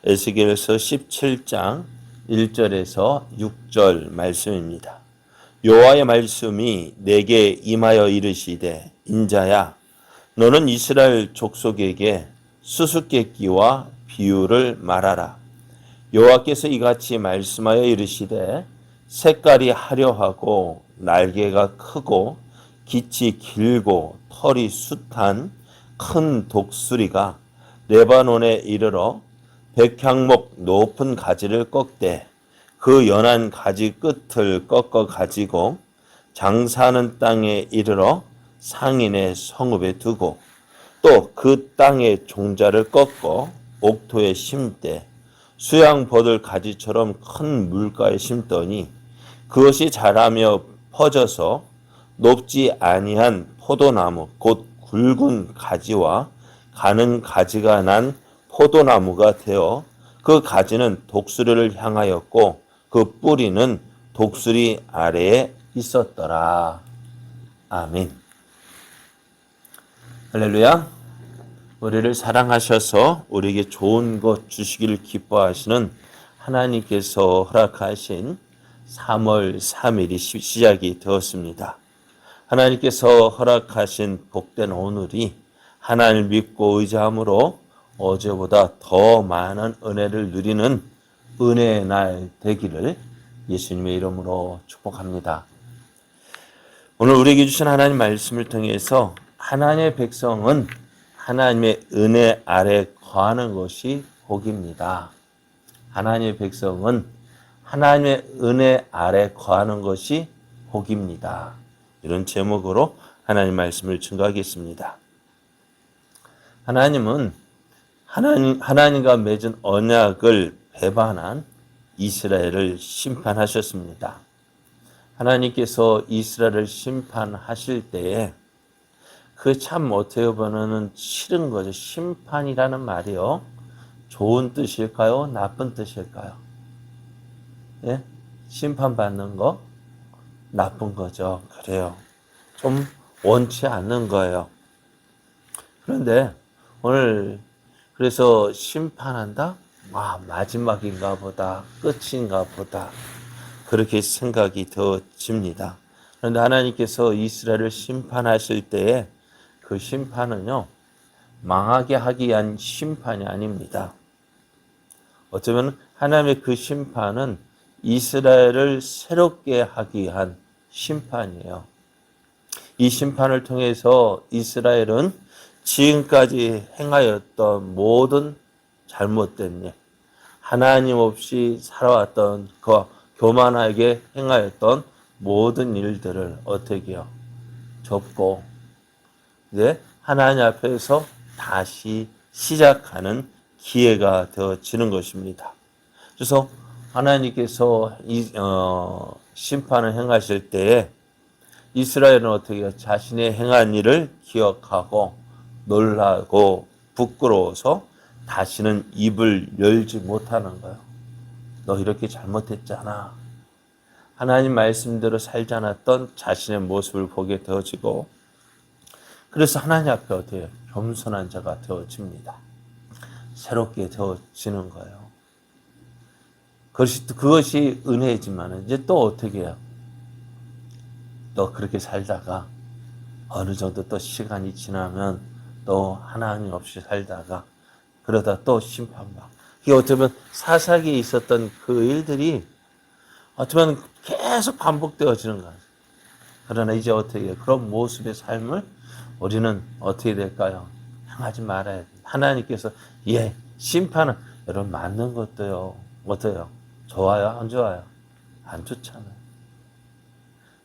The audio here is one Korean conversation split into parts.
에스겔서 17장 1절에서 6절 말씀입니다. 여호와의 말씀이 내게 임하여 이르시되 인자야 너는 이스라엘 족속에게 수수께끼와 비유를 말하라. 여호와께서 이같이 말씀하여 이르시되 색깔이 화려하고 날개가 크고 깃이 길고 털이 숱한 큰 독수리가 레바논에 이르러 백향목 높은 가지를 꺾되 그 연한 가지 끝을 꺾어 가지고 장사하는 땅에 이르러 상인의 성읍에 두고 또 그 땅의 종자를 꺾어 옥토에 심되 수양 버들 가지처럼 큰 물가에 심더니 그것이 자라며 퍼져서 높지 아니한 포도나무 곧 굵은 가지와 가는 가지가 난 포도나무가 되어 그 가지는 독수리를 향하였고 그 뿌리는 독수리 아래에 있었더라. 아멘. 할렐루야. 우리를 사랑하셔서 우리에게 좋은 것 주시기를 기뻐하시는 하나님께서 허락하신 3월 3일이 시작이 되었습니다. 하나님께서 허락하신 복된 오늘이 하나님을 믿고 의지함으로 어제보다 더 많은 은혜를 누리는 은혜의 날 되기를 예수님의 이름으로 축복합니다. 오늘 우리에게 주신 하나님 말씀을 통해서 하나님의 백성은 하나님의 은혜 아래 거하는 것이 복입니다. 하나님의 백성은 하나님의 은혜 아래 거하는 것이 복입니다. 이런 제목으로 하나님 말씀을 증거하겠습니다. 하나님은 하나님과 맺은 언약을 배반한 이스라엘을 심판하셨습니다. 하나님께서 이스라엘을 심판하실 때에 그 참 어떻게 보면 싫은 거죠. 심판이라는 말이요. 좋은 뜻일까요? 나쁜 뜻일까요? 예? 심판받는 거 나쁜 거죠. 그래요. 좀 원치 않는 거예요. 그런데 오늘 그래서 심판한다? 마지막인가 보다, 끝인가 보다 그렇게 생각이 되어집니다. 그런데 하나님께서 이스라엘을 심판하실 때에 그 심판은요, 망하게 하기 위한 심판이 아닙니다. 어쩌면 하나님의 그 심판은 이스라엘을 새롭게 하기 위한 심판이에요. 이 심판을 통해서 이스라엘은 지금까지 행하였던 모든 잘못된 일, 하나님 없이 살아왔던 그 교만하게 행하였던 모든 일들을 어떻게 해요? 접고 하나님 앞에서 다시 시작하는 기회가 되어지는 것입니다. 그래서 하나님께서 심판을 행하실 때에 이스라엘은 어떻게 해요? 자신의 행한 일을 기억하고 놀라고 부끄러워서 다시는 입을 열지 못하는 거예요. 너 이렇게 잘못했잖아. 하나님 말씀대로 살지 않았던 자신의 모습을 보게 되어지고 그래서 하나님 앞에 어떻게 해요? 겸손한 자가 되어집니다. 새롭게 되어지는 거예요. 그것이 은혜지만 이제 또 어떻게 해요? 또 그렇게 살다가 어느 정도 또 시간이 지나면 또 하나님 없이 살다가 그러다 또 심판받고 이게 어쩌면 사사기에 있었던 그 일들이 어쩌면 계속 반복되어지는 거예요. 그러나 이제 어떻게 해요? 그런 모습의 삶을 우리는 어떻게 될까요? 향하지 말아야 돼요. 하나님께서 심판은 여러분 맞는 것도요. 어때요? 좋아요? 안 좋아요? 안 좋잖아요.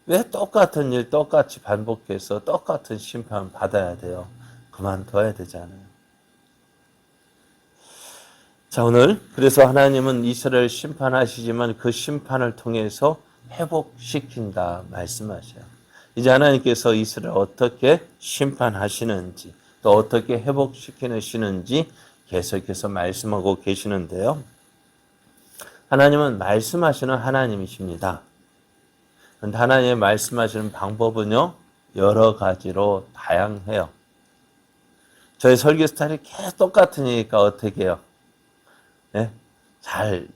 왜 똑같은 일 똑같이 반복해서 똑같은 심판 받아야 돼요? 그만둬야 되잖아요. 자, 오늘 그래서 하나님은 이스라엘 심판하시지만 그 심판을 통해서 회복시킨다 말씀하셔요. 이제 하나님께서 이스라엘 어떻게 심판하시는지 또 어떻게 회복시키시는지 계속해서 말씀하고 계시는데요. 하나님은 말씀하시는 하나님이십니다. 그런데 하나님의 말씀하시는 방법은요, 여러 가지로 다양해요. 저희 설교 스타일이 계속 똑같으니까 어떻게 해요? 예? 잘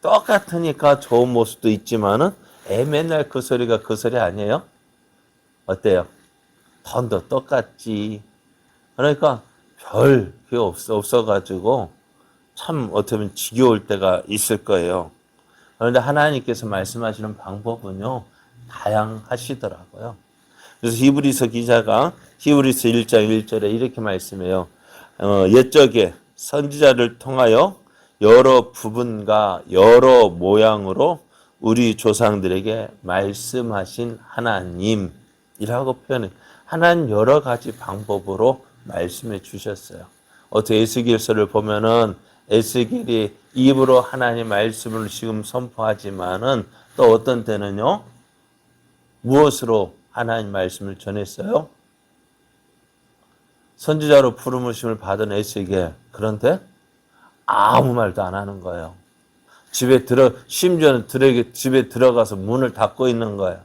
똑같으니까 좋은 모습도 있지만은 맨날 그 소리가 그 소리 아니에요? 어때요? 톤도 똑같지. 그러니까 별 그게 없어가지고 참 어떻게 보면 지겨울 때가 있을 거예요. 그런데 하나님께서 말씀하시는 방법은요, 다양하시더라고요. 그래서 히브리서 기자가 히브리서 1장 1절에 이렇게 말씀해요. 옛적에 선지자를 통하여 여러 부분과 여러 모양으로 우리 조상들에게 말씀하신 하나님이라고 표현해요. 하나님 여러 가지 방법으로 말씀해 주셨어요. 어떻게 에스겔서를 보면은 에스겔이 입으로 하나님 말씀을 지금 선포하지만은 또 어떤 때는요, 무엇으로 하나님 말씀을 전했어요? 선지자로 부르심을 받은 에스겔. 그런데 아무 말도 안 하는 거예요. 심지어는 집에 들어가서 문을 닫고 있는 거예요.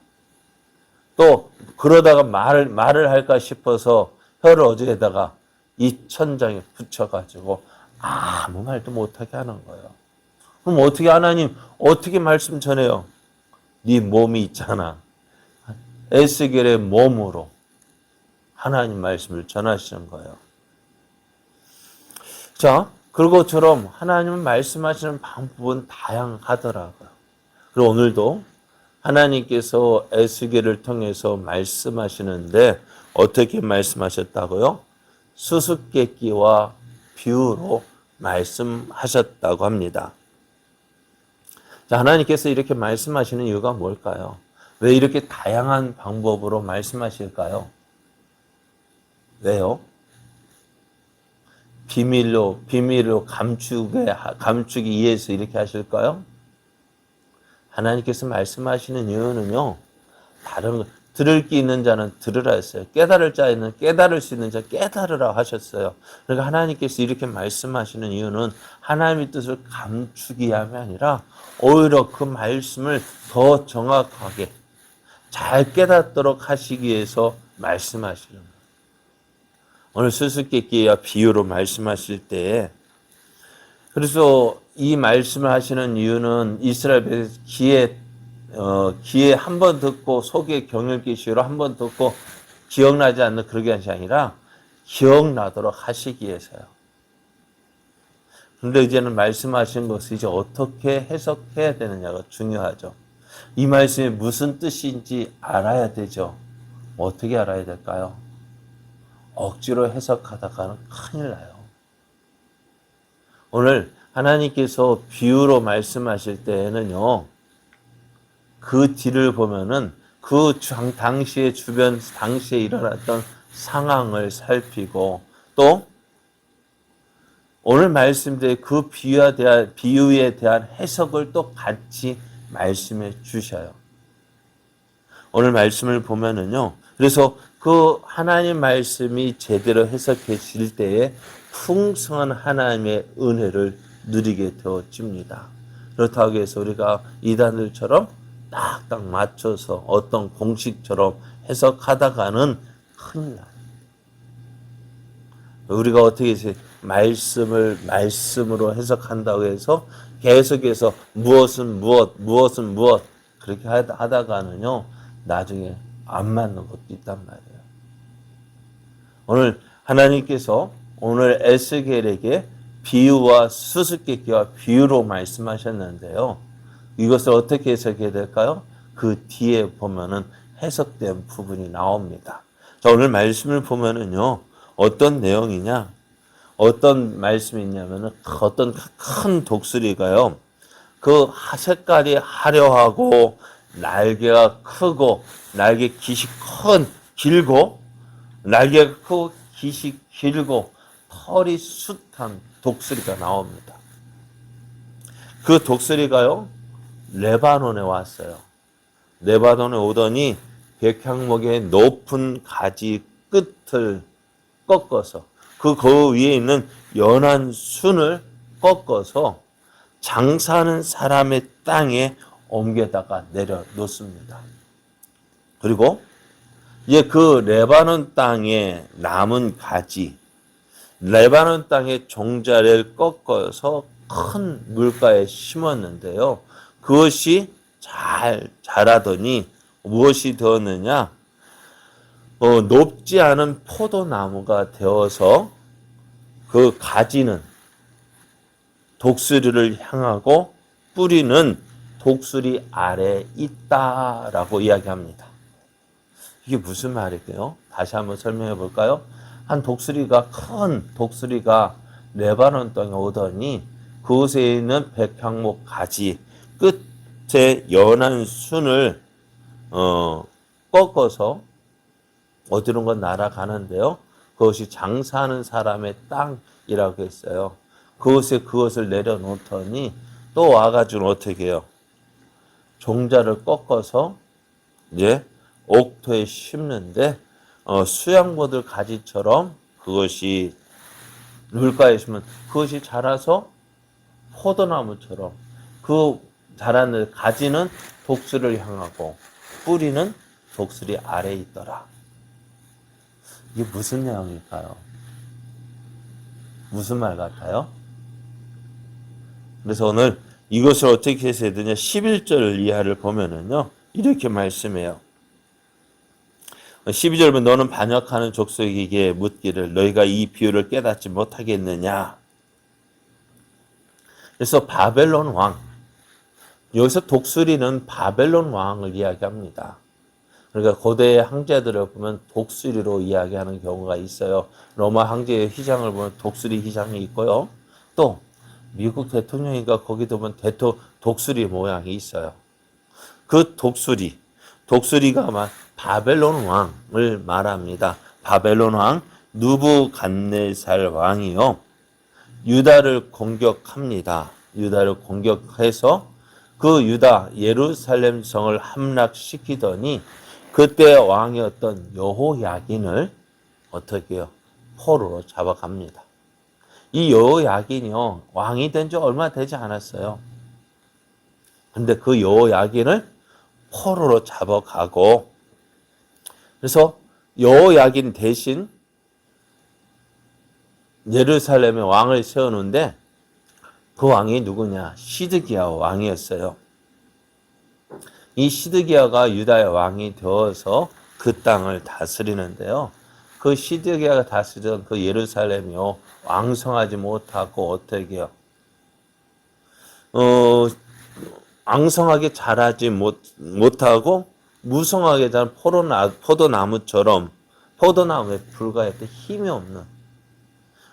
또, 그러다가 말을 할까 싶어서 혀를 어디에다가 이 천장에 붙여가지고 아무 말도 못하게 하는 거예요. 그럼 어떻게 하나님, 어떻게 말씀 전해요? 네 몸이 있잖아. 에스겔의 몸으로 하나님 말씀을 전하시는 거예요. 자, 그것처럼 하나님은 말씀하시는 방법은 다양하더라고요. 그리고 오늘도 하나님께서 에스겔을 통해서 말씀하시는데 어떻게 말씀하셨다고요? 수수께끼와 비유로 말씀하셨다고 합니다. 자, 하나님께서 이렇게 말씀하시는 이유가 뭘까요? 왜 이렇게 다양한 방법으로 말씀하실까요? 왜요? 비밀로 감추기 위해서 이렇게 하실까요? 하나님께서 말씀하시는 이유는요, 들을 게 있는 자는 들으라 했어요. 깨달을 자는 깨달을 수 있는 자 깨달으라 하셨어요. 그러니까 하나님께서 이렇게 말씀하시는 이유는 하나님의 뜻을 감추기 위함이 아니라 오히려 그 말씀을 더 정확하게 잘 깨닫도록 하시기 위해서 말씀하시는 거예요. 오늘 수수께끼와 비유로 말씀하실 때, 그래서 이 말씀을 하시는 이유는 이스라엘 백성 귀에 한 번 듣고 속에 경을 계시로 한 번 듣고 기억나지 않는 그런 것이 아니라 기억나도록 하시기 위해서요. 그런데 이제는 말씀하신 것을 이제 어떻게 해석해야 되느냐가 중요하죠. 이 말씀이 무슨 뜻인지 알아야 되죠. 어떻게 알아야 될까요? 억지로 해석하다가는 큰일 나요. 오늘 하나님께서 비유로 말씀하실 때에는요, 그 뒤를 보면은 그 당시에 당시에 일어났던 상황을 살피고 또 오늘 말씀대로 그 비유에 대한 해석을 또 같이 말씀해 주셔요. 오늘 말씀을 보면은요, 그래서 그 하나님 말씀이 제대로 해석해질 때에 풍성한 하나님의 은혜를 누리게 되어집니다. 그렇다고 해서 우리가 이단들처럼 딱딱 맞춰서 어떤 공식처럼 해석하다가는 큰일 나요. 우리가 어떻게 말씀으로 해석한다고 해서 계속해서 무엇은 무엇 그렇게 하다가는요, 나중에 안 맞는 것도 있단 말이에요. 오늘 하나님께서 오늘 에스겔에게 비유와 수수께끼와 비유로 말씀하셨는데요. 이것을 어떻게 해석해야 될까요? 그 뒤에 보면은 해석된 부분이 나옵니다. 자, 오늘 말씀을 보면은요, 어떤 내용이냐? 어떤 말씀이 있냐면은 어떤 큰 독수리가요, 그 색깔이 화려하고 날개가 크고 날개가 크고 깃이 길고 털이 숱한 독수리가 나옵니다. 그 독수리가요, 레바논에 왔어요. 레바논에 오더니 백향목의 높은 가지 끝을 꺾어서 그 위에 있는 연한 순을 꺾어서 장사하는 사람의 땅에 옮겨다가 내려놓습니다. 그리고 이제 그 레바논 땅에 남은 가지, 레바논 땅의 종자를 꺾어서 큰 물가에 심었는데요. 그것이 잘 자라더니 무엇이 되었느냐? 높지 않은 포도나무가 되어서 그 가지는 독수리를 향하고 뿌리는 독수리 아래에 있다라고 이야기합니다. 이게 무슨 말일까요? 다시 한번 설명해 볼까요? 한 독수리가 큰 독수리가 레바논 땅에 오더니 그곳에 있는 백향목 가지 끝에 연한 순을 꺾어서 어디론가 날아가는데요. 그것이 장사하는 사람의 땅이라고 했어요. 그것에 그것을 내려놓더니 또 와가지고 어떻게 해요? 종자를 꺾어서 이제 옥토에 심는데 수양모들 가지처럼 그것이 물가에 심으면 그것이 자라서 포도나무처럼 그 자라는 가지는 독수리를 향하고 뿌리는 독수리 아래에 있더라. 이게 무슨 내용일까요? 무슨 말 같아요? 그래서 오늘 이것을 어떻게 해석해야 되냐? 11절 이하를 보면은요, 이렇게 말씀해요. 12절 보면 너는 반역하는 족속에게 묻기를 너희가 이 비유를 깨닫지 못하겠느냐? 그래서 바벨론 왕, 여기서 독수리는 바벨론 왕을 이야기합니다. 그러니까 고대 황제들을 보면 독수리로 이야기하는 경우가 있어요. 로마 황제의 휘장을 보면 독수리 휘장이 있고요. 또 미국 대통령이니까 거기도 보면 독수리 모양이 있어요. 그 독수리가 바벨론 왕을 말합니다. 바벨론 왕 느부갓네살 왕이요. 유다를 공격합니다. 유다를 공격해서 그 유다 예루살렘 성을 함락시키더니 그때 왕이었던 여호야긴을 어떻게 해요? 포로로 잡아갑니다. 이 여호야긴이요, 왕이 된 지 얼마 되지 않았어요. 근데 그 여호야긴을 포로로 잡아가고, 그래서 여호야긴 대신 예루살렘에 왕을 세우는데 그 왕이 누구냐? 시드기야 왕이었어요. 이 시드기야가 유다의 왕이 되어서 그 땅을 다스리는데요. 그 시드기야가 다스리던 그 예루살렘이요, 왕성하지 못하고 어떻게 해요? 왕성하게 자라지 못하고 무성하게 자란 포도나무처럼 포도나무에 불과했던 힘이 없는.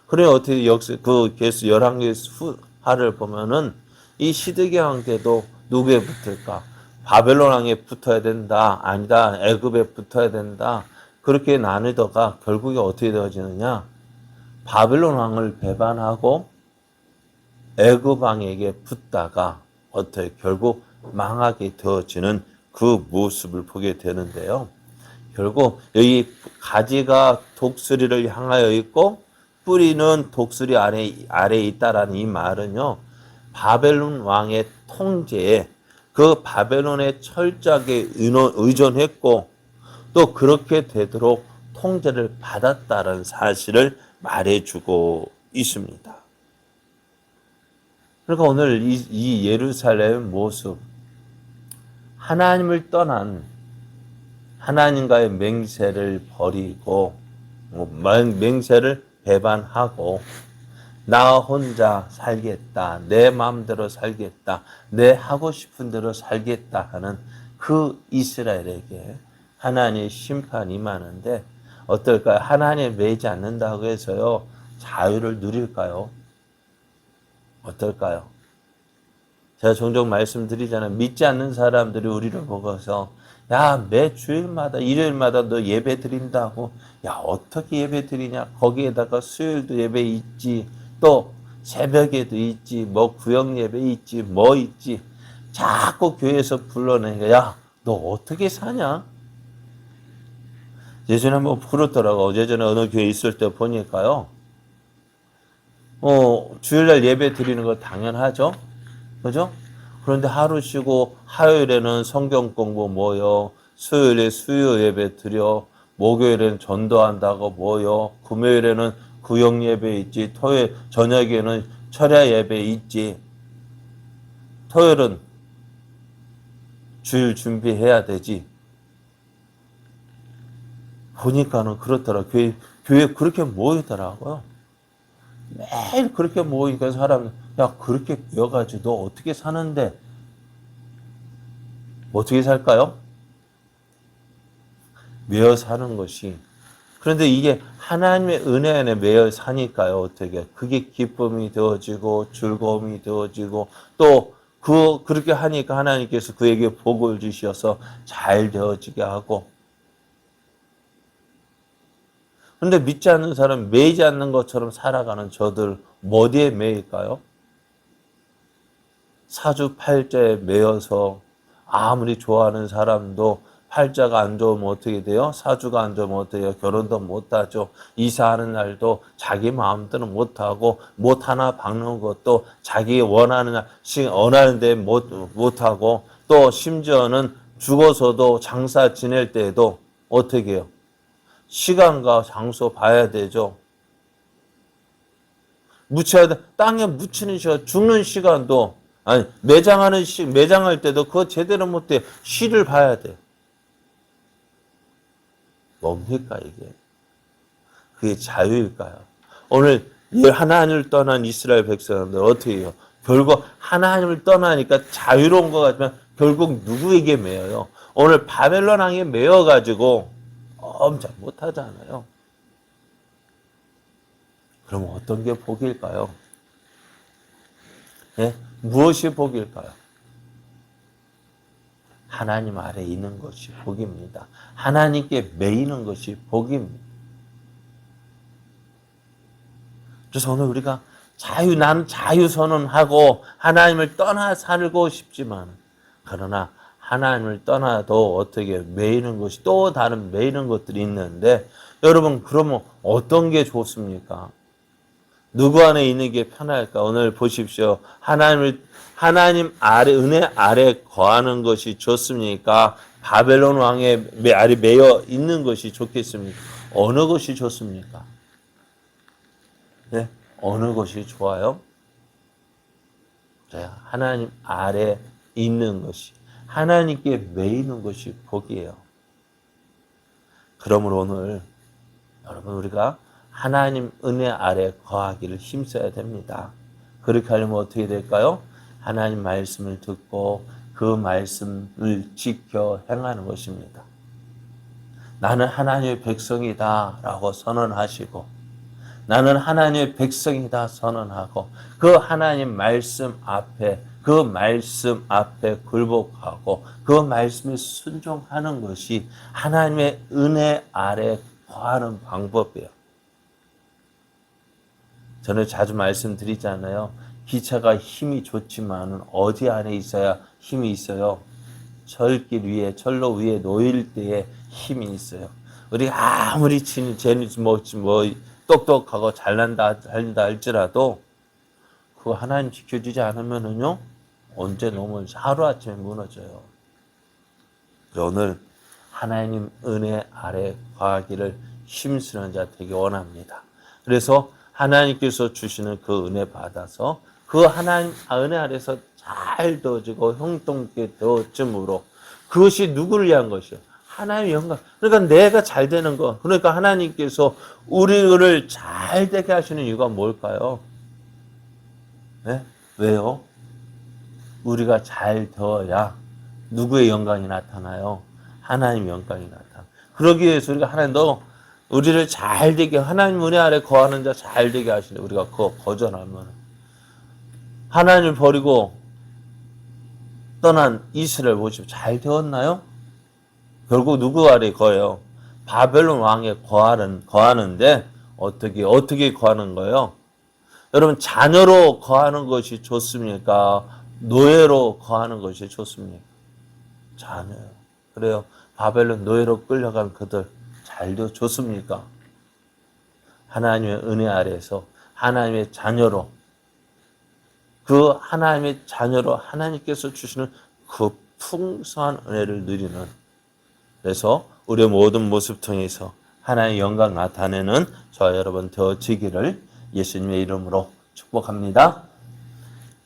그래 어떻게 그 계수 열왕기 수하를 보면은 이 시드기야 왕께도 누구에 붙을까? 바벨론 왕에 붙어야 된다. 아니다. 애굽에 붙어야 된다. 그렇게 나누다가 결국에 어떻게 되어지느냐? 바벨론 왕을 배반하고 애굽 왕에게 붙다가 어떻게 결국 망하게 되어지는 그 모습을 보게 되는데요. 결국 여기 가지가 독수리를 향하여 있고 뿌리는 독수리 아래에 있다라는 이 말은요, 바벨론 왕의 통제에 그 바벨론에 철저하게 의존했고 또 그렇게 되도록 통제를 받았다는 사실을 말해주고 있습니다. 그러니까 오늘 이 예루살렘 모습, 하나님을 떠난 하나님과의 맹세를 버리고 맹세를 배반하고 나 혼자 살겠다, 내 마음대로 살겠다, 내 하고 싶은 대로 살겠다 하는 그 이스라엘에게 하나님의 심판이 임하는데 어떨까요? 하나님에 매이지 않는다고 해서요, 자유를 누릴까요? 어떨까요? 제가 종종 말씀드리잖아요. 믿지 않는 사람들이 우리를 보고서 야, 매 주일마다 일요일마다 너 예배 드린다고. 야, 어떻게 예배 드리냐? 거기에다가 수요일도 예배 있지, 또 새벽에도 있지, 뭐 구역 예배 있지, 뭐 있지. 자꾸 교회에서 불러내니까 야, 너 어떻게 사냐? 예전에 한번 그렇더라고. 예전에 어느 교회 있을 때 보니까요, 주일날 예배 드리는 거 당연하죠. 그죠? 그런데 하루 쉬고 화요일에는 성경 공부 모여, 수요일에 수요 예배 드려, 목요일에는 전도한다고 모여, 금요일에는 구역 예배 있지, 토요일 저녁에는 철야 예배 있지. 토요일은 주일 준비해야 되지. 보니까는 그렇더라. 교회 그렇게 모이더라고요. 매일 그렇게 모이니까 사람, 야, 그렇게 모여가지고 너 어떻게 사는데? 어떻게 살까요? 매여 사는 것이. 그런데 이게 하나님의 은혜 안에 매여 사니까요. 어떻게. 그게 기쁨이 되어지고 즐거움이 되어지고 또 그렇게 하니까 하나님께서 그에게 복을 주셔서 잘 되어지게 하고. 그런데 믿지 않는 사람, 매이지 않는 것처럼 살아가는 저들 어디에 매일까요? 사주팔자에 매여서 아무리 좋아하는 사람도 팔자가 안 좋으면 어떻게 돼요? 사주가 안 좋으면 어떻게 돼요? 결혼도 못하죠. 이사하는 날도 자기 마음대로 못하고 못 하나 박는 것도 자기 원하는 원하는데 못하고 또 심지어는 죽어서도 장사 지낼 때에도 어떻게 해요? 시간과 장소 봐야 되죠. 땅에 묻히는 시간, 죽는 시간도, 아니, 매장할 때도 그거 제대로 못해. 시를 봐야 돼. 뭡니까, 이게? 그게 자유일까요? 오늘 하나님을 떠난 이스라엘 백성들 어떻게 해요? 결국 하나님을 떠나니까 자유로운 것 같지만 결국 누구에게 매여요? 오늘 바벨론 왕에 매여가지고 엄청 못하잖아요. 그럼 어떤 게 복일까요? 네? 무엇이 복일까요? 하나님 아래 있는 것이 복입니다. 하나님께 매이는 것이 복입니다. 그래서 오늘 우리가 나는 자유 선언하고 하나님을 떠나 살고 싶지만 그러나 하나님을 떠나도 어떻게 매이는 것이 또 다른 매이는 것들이 있는데 여러분 그러면 어떤 게 좋습니까? 누구 안에 있는 게 편할까? 오늘 보십시오. 하나님 아래, 은혜 아래 거하는 것이 좋습니까? 바벨론 왕의 아래 매여 있는 것이 좋겠습니까? 어느 것이 좋습니까? 네? 어느 것이 좋아요? 하나님 아래 있는 것이, 하나님께 매이는 것이 복이에요. 그러므로 오늘 여러분 우리가 하나님 은혜 아래 거하기를 힘써야 됩니다. 그렇게 하려면 어떻게 될까요? 하나님 말씀을 듣고 그 말씀을 지켜 행하는 것입니다. 나는 하나님의 백성이다 라고 선언하시고 나는 하나님의 백성이다 선언하고 그 하나님 말씀 앞에 굴복하고 그 말씀에 순종하는 것이 하나님의 은혜 아래 거하는 방법이에요. 저는 자주 말씀드리잖아요. 기차가 힘이 좋지만 어디 안에 있어야 힘이 있어요? 철길 위에, 철로 위에 놓일 때에 힘이 있어요. 우리가 아무리 똑똑하고 잘난다 할지라도 그거 하나님 지켜주지 않으면은요, 언제 넘어요? 하루아침에 무너져요. 오늘 하나님 은혜 아래 거하기를 힘쓰는 자 되기 원합니다. 그래서 하나님께서 주시는 그 은혜 받아서 그 하나님 은혜 아래서 잘 되어지고 형통케 되어짐으로 그것이 누구를 위한 것이에요? 하나님의 영광. 그러니까 내가 잘 되는 거. 그러니까 하나님께서 우리를 잘 되게 하시는 이유가 뭘까요? 네? 왜요? 우리가 잘 되어야 누구의 영광이 나타나요? 하나님의 영광이 나타나. 그러기 위해서 우리가 하나님 우리를 잘 되게 하나님 은혜 아래 거하는 자 잘 되게 하시네. 우리가 그거 거절하면 하나님을 버리고 떠난 이스라엘 보십시오. 잘 되었나요? 결국 누구 아래 거해요? 바벨론 왕에 거하는데 어떻게 거하는 거예요? 여러분 자녀로 거하는 것이 좋습니까? 노예로 거하는 것이 좋습니까? 자녀요. 그래요. 바벨론 노예로 끌려간 그들 잘도 좋습니까? 하나님의 은혜 아래에서 하나님의 자녀로 그 하나님의 자녀로 하나님께서 주시는 그 풍성한 은혜를 누리는 그래서 우리의 모든 모습 통해서 하나님의 영광 나타내는 저와 여러분 되어지기를 예수님의 이름으로 축복합니다.